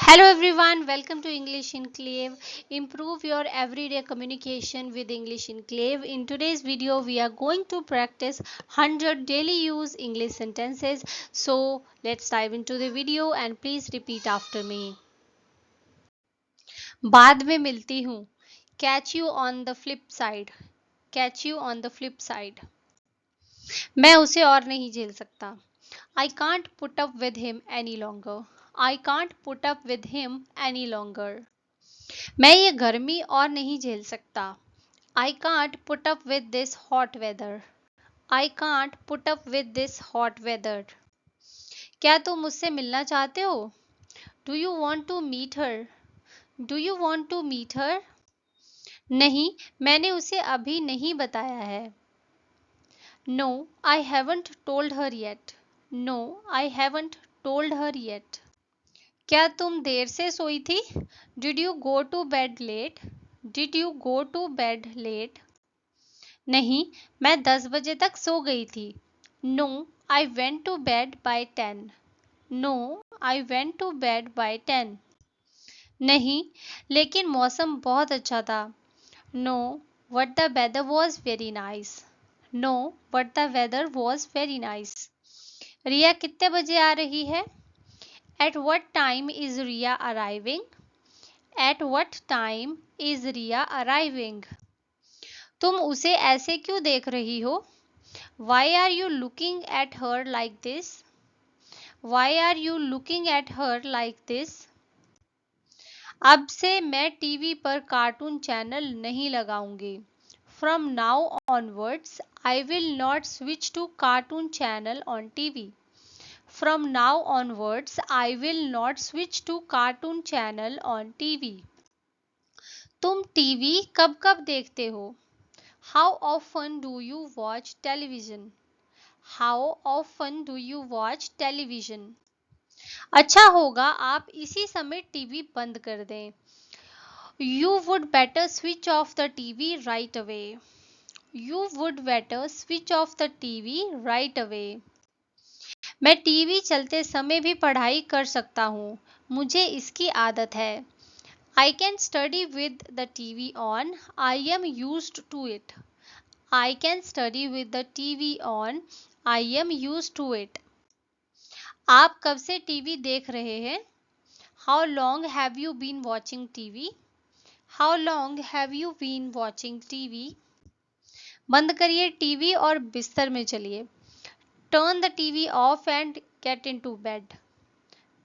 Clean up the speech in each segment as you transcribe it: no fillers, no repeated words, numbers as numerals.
Hello everyone, welcome to English Enclave. Improve your everyday communication with English Enclave. In today's video, we are going to practice 100 daily use English sentences. So let's dive into the video and please repeat after me. बाद में मिलती हूँ. Catch you on the flip side. Catch you on the flip side. मैं उसे और नहीं झेल सकता. I can't put up with him any longer. I can't put up with him any longer. मैं ये गर्मी और नहीं झेल सकता. I can't put up with this hot weather. I can't put up with this hot weather. क्या तुम मुझसे मिलना चाहते हो? Do you want to meet her? Do you want to meet her? नहीं, मैंने उसे अभी नहीं बताया है. No, I haven't told her yet. No, I haven't told her yet. क्या तुम देर से सोई थी? Did you go to bed late? Did you go to bed late? नहीं, मैं 10 बजे तक सो गई थी. No, I went to bed by 10. No, I went to bed by 10. नहीं, लेकिन मौसम बहुत अच्छा था. No, but the weather was very nice. No, but the weather was very nice. रिया कितने बजे आ रही है? At what time is Riya arriving? At what time is Riya arriving? तुम उसे ऐसे क्यों देख रही हो? Why are you looking at her like this? Why are you looking at her like this? अब से मैं टीवी पर कार्टून चैनल नहीं लगाऊंगी. From now onwards, I will not switch to cartoon channel on TV. From now onwards, I will not switch to cartoon channel on TV. तुम TV कब कब देखते हो? How often do you watch television? How often do you watch television? अच्छा होगा आप इसी समय टीवी बंद कर दें. You would better switch off the TV right away. You would better switch off the TV right away. मैं TV चलते समय भी पढ़ाई कर सकता हूँ. मुझे इसकी आदत है. I can study with the TV on. I am used to it. I can study with the TV on. I am used to it. आप कब से टीवी देख रहे हैं? How long have you been watching TV? How long have you been watching TV? बंद करिए TV और बिस्तर में चलिए. Turn the TV off and get into bed.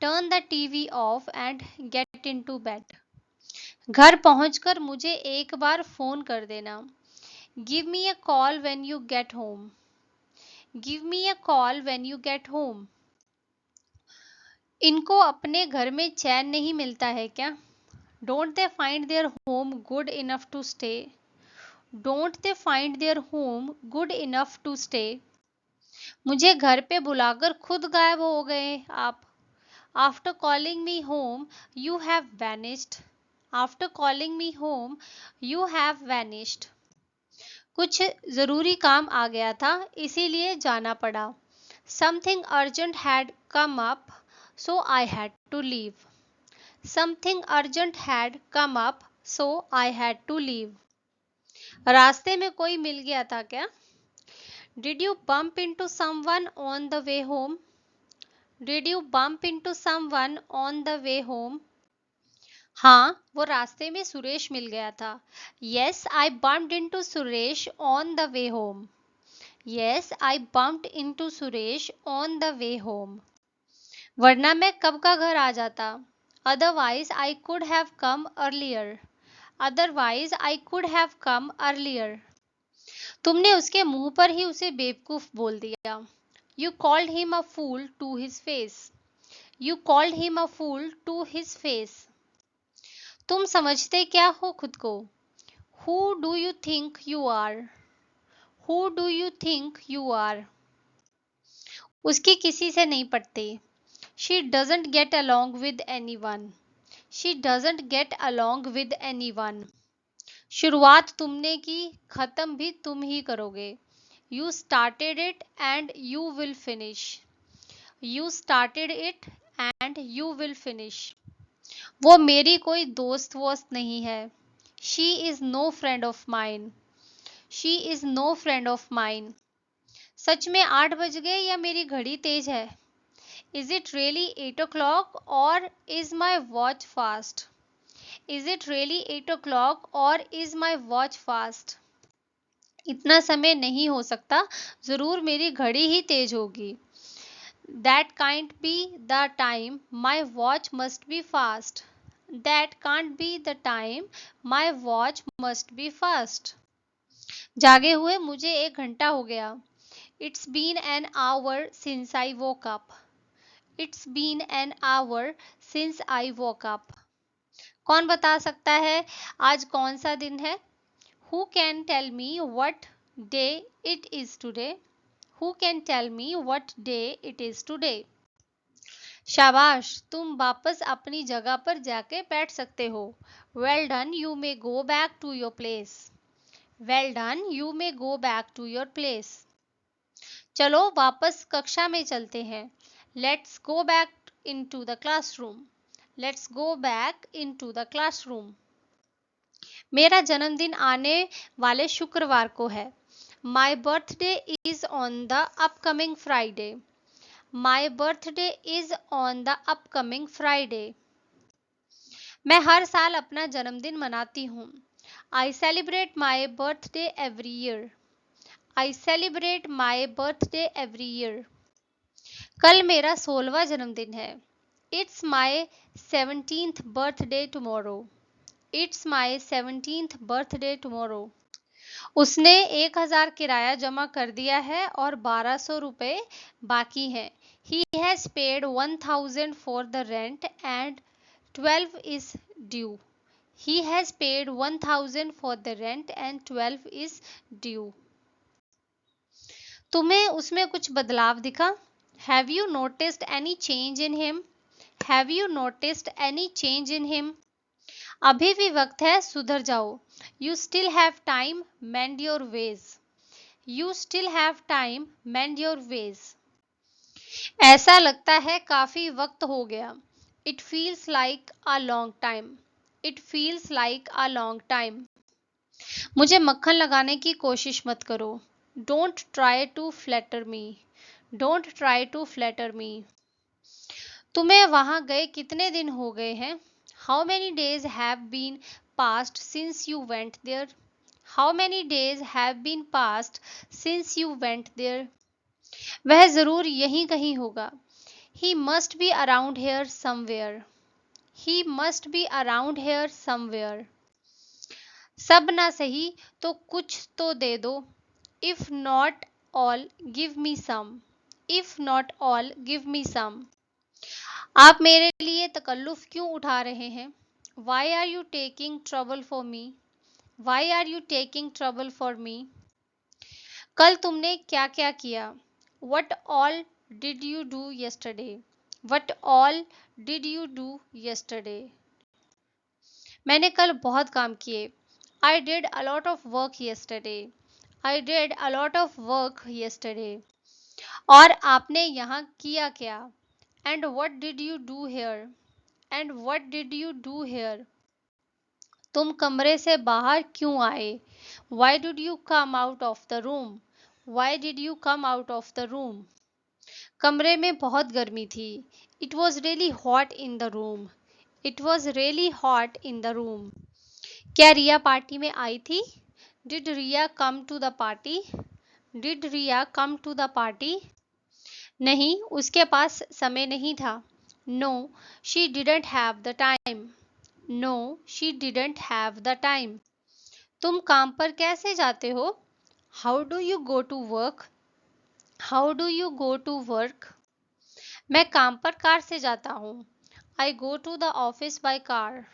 Turn the TV off and get into bed. घर पहुंचकर मुझे एक बार फोन कर देना. Give me a call when you get home. Give me a call when you get home. इनको अपने घर में चैन नहीं मिलता है क्या? Don't they find their home good enough to stay? Don't they find their home good enough to stay? मुझे घर पे बुलाकर खुद गायब हो गए आप. After calling me home, you have vanished. After calling me home, you have vanished. कुछ ज़रूरी काम आ गया था इसीलिए जाना पड़ा. Something urgent had come up, so I had to leave. Something urgent had come up, so I had to leave. रास्ते में कोई मिल गया था क्या? Did you bump into someone on the way home? Did you bump into someone on the way home? हाँ, वो रास्ते में सुरेश मिल गया था. Yes, I bumped into Suresh on the way home. Yes, I bumped into Suresh on the way home. वरना मैं कब का घर आ जाता. Otherwise, I could have come earlier. Otherwise, I could have come earlier. तुमने उसके मुंह पर ही उसे बेवकूफ बोल दिया. You called him a fool to his face. You called him a fool to his face. तुम समझते क्या हो खुद को? Who do you think you are? Who do you think you are? उसकी किसी से नहीं पटती. She doesn't get along with anyone. She doesn't get along with anyone. शुरुआत तुमने की, खत्म भी तुम ही करोगे. You started it and you will finish. You started it and you will finish. वो मेरी कोई दोस्त वोस्त नहीं है। She is no friend of mine. She is no friend of mine. सच में 8 बज गए या मेरी घड़ी तेज है? इज इट रियली 8 o'clock और is my watch fast? Is it really 8 o'clock और इज माई वॉच फास्ट? इतना समय नहीं हो सकता, जरूर मेरी घड़ी ही तेज होगी। That can't be the time, my watch must be fast. That can't be the time, my watch must be fast. जागे हुए मुझे 1 घंटा हो गया। It's been an hour since I woke up. It's been an hour since I woke up. कौन बता सकता है आज कौन सा दिन है? Who can tell me what day it is today? Who can tell me what day it is today? शाबाश, तुम वापस अपनी जगह पर जाके बैठ सकते हो। Well done, you may go back to your place. Well done, you may go back to your place. चलो वापस कक्षा में चलते हैं। Let's go back into the classroom. Let's go back into the classroom. मेरा जन्मदिन आने वाले शुक्रवार को है। My birthday is on the upcoming Friday. My birthday is on the upcoming Friday. मैं हर साल अपना जन्मदिन मनाती हूँ। I celebrate my birthday every year. I celebrate my birthday every year. कल मेरा 16वां जन्मदिन है। It's my 17th birthday tomorrow. It's my 17th birthday tomorrow. उसने 1,000 किराया जमा कर दिया है और 1,200 रुपए बाकी हैं। He has paid 1,000 for the rent and 12 is due. He has paid 1,000 for the rent and 12 is due. तुम्हें उसमें कुछ बदलाव दिखा? Have you noticed any change in him? Have you noticed any change in him? अभी भी वक्त है, सुधर जाओ। You still have time, mend your ways. You still have time, mend your ways. ऐसा लगता है काफी वक्त हो गया। It feels like a long time. It feels like a long time. मुझे मक्खन लगाने की कोशिश मत करो। Don't try to flatter me. Don't try to flatter me. तुम्हें वहां गए कितने दिन हो गए हैं? How many days have been passed since you went there? How many days have been passed since you went there? वह जरूर यहीं कहीं होगा। He must be around here somewhere. He must be around here somewhere. सब ना सही तो कुछ तो दे दो। If not all, give me some. If not all, give me some. आप मेरे लिए तकल्लुफ क्यों उठा रहे हैं? Why are you taking trouble for me? Why are you taking trouble for me? कल तुमने क्या क्या किया? What all did you do yesterday? What all did you do yesterday? मैंने कल बहुत काम किए। I did a lot of work yesterday. I did a lot of work yesterday. और आपने यहाँ किया क्या? And what did you do here? And what did you do here? तुम कमरे से बाहर क्यों आए? Why did you come out of the room? Why did you come out of the room? कमरे में बहुत गर्मी थी। It was really hot in the room. It was really hot in the room. क्या रिया पार्टी में आई थी? Did Riya come to the party? Did Riya come to the party? नहीं, उसके पास समय नहीं था। No, she didn't have the time. No, she didn't have the time. तुम काम पर कैसे जाते हो? How do you go to work? How do you go to work? मैं काम पर कार से जाता हूँ। I go to the office by car.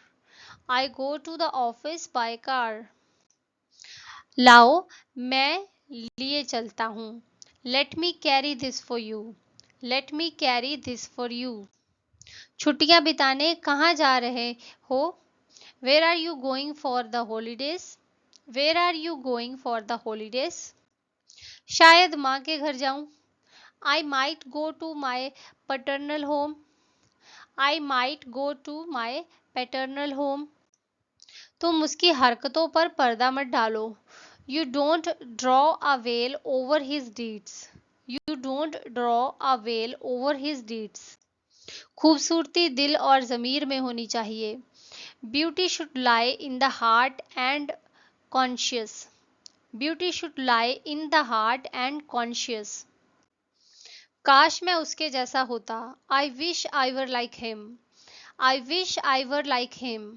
I go to the office by car. लाओ, मैं लिए चलता हूँ। Let me carry this for you. Let me carry this for you. छुट्टियां बिताने कहाँ जा रहे हो? Where are you going for the holidays? Where are you going for the holidays? शायद माँ के घर जाऊं। I might go to my paternal home. I might go to my paternal home. तुम उसकी हरकतों पर पर्दा मत डालो. You don't draw a veil over his deeds. You don't draw a veil over his deeds. खूबसूरती दिल और ज़मीर में होनी चाहिए. Beauty should lie in the heart and conscience. Beauty should lie in the heart and conscience. काश मैं उसके जैसा होता. I wish I were like him. I wish I were like him.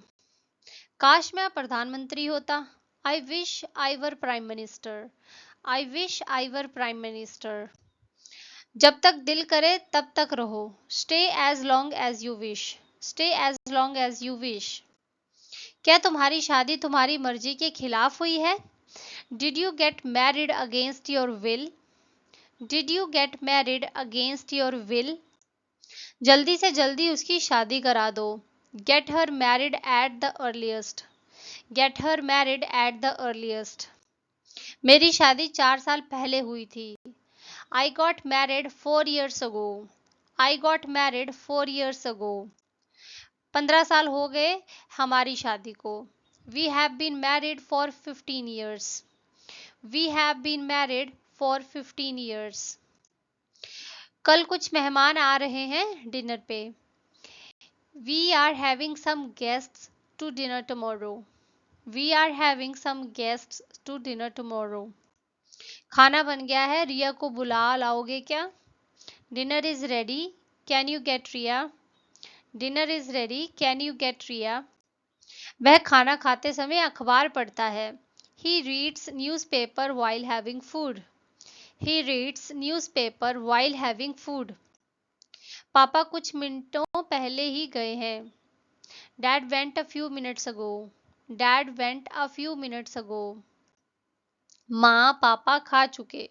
काश मैं प्रधानमंत्री होता. I wish I were prime minister. I wish I were prime minister. जब तक दिल करे तब तक रहो. Stay as long as you wish. Stay as long as you wish. क्या तुम्हारी शादी तुम्हारी मर्जी के खिलाफ हुई है? Did you get married against your will? Did you get married against your will? जल्दी से जल्दी उसकी शादी करा दो. Get her married at the earliest. Get her married at the earliest. मेरी शादी 4 साल पहले हुई थी. I got married 4 years ago. I got married 4 years ago. 15 साल हो गए हमारी शादी को. We have been married for 15 years. We have been married for 15 years. कल कुछ मेहमान आ रहे हैं डिनर पे. We are having some guests to dinner tomorrow. We are having some guests to dinner tomorrow. खाना बन गया है, रिया को बुला लाओगे क्या? Dinner is ready, can you get Riya? Dinner is ready, can you get Riya? वह खाना खाते समय अखबार पढ़ता है. He reads newspaper while having food. He reads newspaper while having food. पापा कुछ मिनटों पहले ही गए हैं. Dad went a few minutes ago. Dad went a few minutes ago. माँ पापा खा चुके.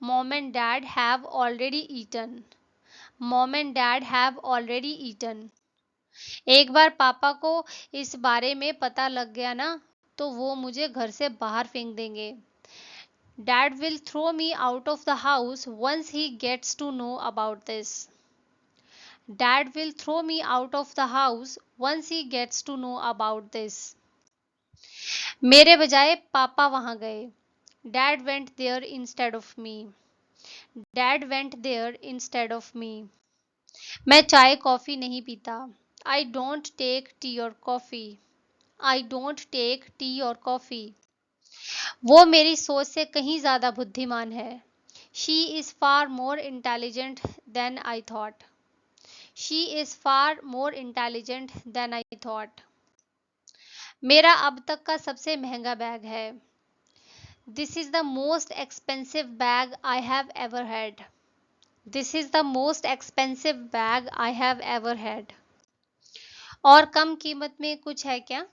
Mom and dad have already eaten. Mom and dad have already eaten. एक बार पापा को इस बारे में पता लग गया ना तो वो मुझे घर से बाहर फेंक देंगे. Dad will throw me out of the house once he gets to know about this. Dad will throw me out of the house once he gets to know about this. मेरे बजाय पापा वहां गए. Dad went there instead of me. Dad went there instead of me. मैं चाय coffee नहीं पीता. I don't take tea or coffee. I don't take tea or coffee. वो मेरी सोच से कहीं ज़्यादा बुद्धिमान है. She is far more intelligent than I thought. She is far more intelligent than I thought. मेरा अब तक का सबसे महंगा बैग है. This is the most expensive bag I have ever had. This is the most expensive bag I have ever had. और कम कीमत में कुछ है क्या?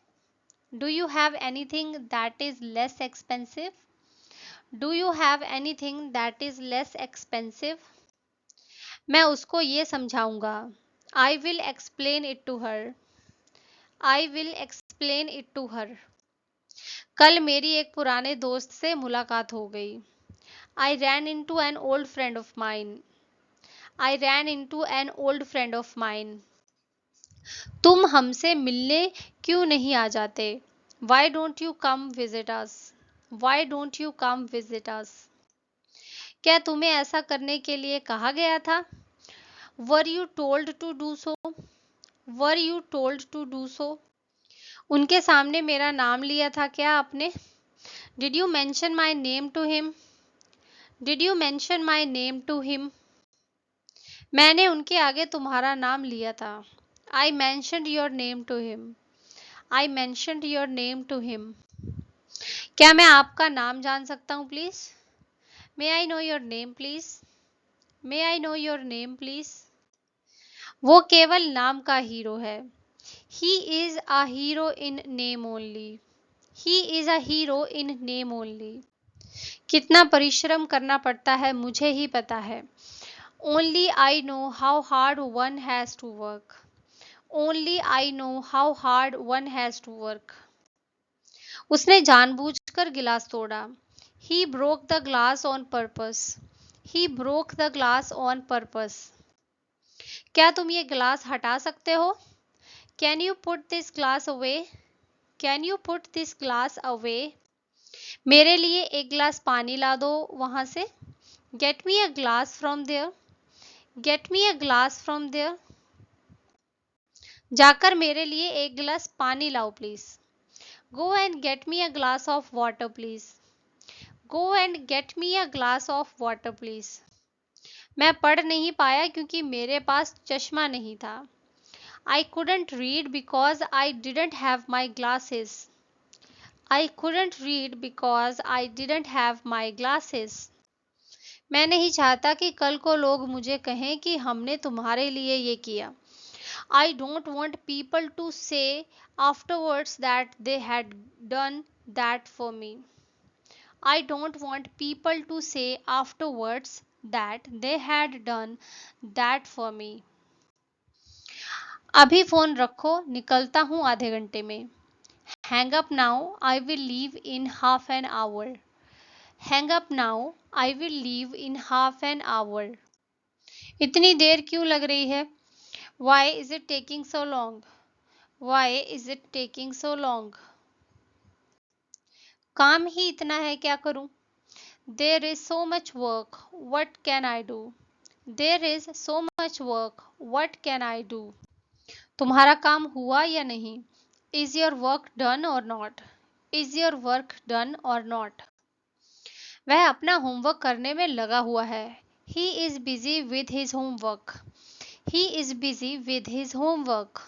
Do you have anything that is less expensive? Do you have anything that is less expensive? मैं उसको ये समझाऊंगा. I will explain it to her. I will explain it to her. कल मेरी एक पुराने दोस्त से मुलाकात हो गई. I ran into an old friend of mine. I ran into an old friend of mine. तुम हमसे मिलने क्यों नहीं आ जाते? Why don't you come visit us? Why don't you come visit us? क्या तुम्हें ऐसा करने के लिए कहा गया था? Were you told to do so? Were you told to do so? उनके सामने मेरा नाम लिया था क्या आपने? Did you mention my name to him? Did you mention my name to him? मैंने उनके आगे तुम्हारा नाम लिया था. I mentioned your name to him. I mentioned your name to him. क्या मैं आपका नाम जान सकता हूँ please? May I know your name please? May I know your name please? वो केवल नाम का हीरो है. He is a hero in name only. He is a hero in name only. कितना परिश्रम करना पड़ता है मुझे ही पता है. Only I know how hard one has to work. Only I know how hard one has to work. उसने जानबूझकर गिलास तोड़ा. He broke the glass on purpose. He broke the glass on purpose. क्या तुम ये ग्लास हटा सकते हो? Can you put this glass away? Can you put this glass away? मेरे लिए एक गिलास पानी ला दो वहां से। Get me a glass from there. Get me a glass from there. जाकर मेरे लिए एक गिलास पानी लाओ please. Go and get me a glass of water please. Go and get me a glass of water please. मैं पढ़ नहीं पाया क्योंकि मेरे पास चश्मा नहीं था। आई couldn't read because I didn't have my glasses. I couldn't read because I didn't have my glasses. मैं नहीं चाहता कि कल को लोग मुझे कहें कि हमने तुम्हारे लिए ये किया। I don't want people to say afterwards that they had done that for me. I don't want people to say afterwards that they had done that for me. अभी फोन रखो, निकलता हूँ आधे घंटे में। Hang up now, I will leave in half an hour. Hang up now, I will leave in half an hour. इतनी देर क्यों लग रही है? Why is it taking so long? Why is it taking so long? काम ही इतना है, क्या करूं? There is so much work. What can I do? There is so much work. What can I do? तुम्हारा काम हुआ या नहीं? Is your work done or not? Is your work done or not? वह अपना होमवर्क करने में लगा हुआ है। He is busy with his homework. He is busy with his homework.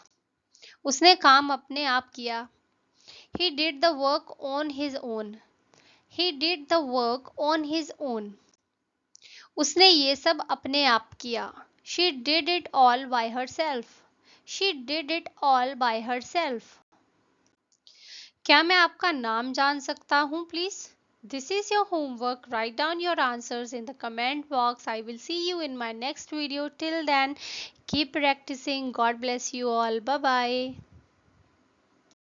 उसने काम अपने आप किया। He did the work on his own. He did the work on his own. उसने ये सब अपने आप किया। She did it all by herself. She did it all by herself. क्या मैं आपका नाम जान सकता हूँ please? This is your homework. Write down your answers in the comment box. I will see you in my next video. Till then, keep practicing. God bless you all. Bye bye.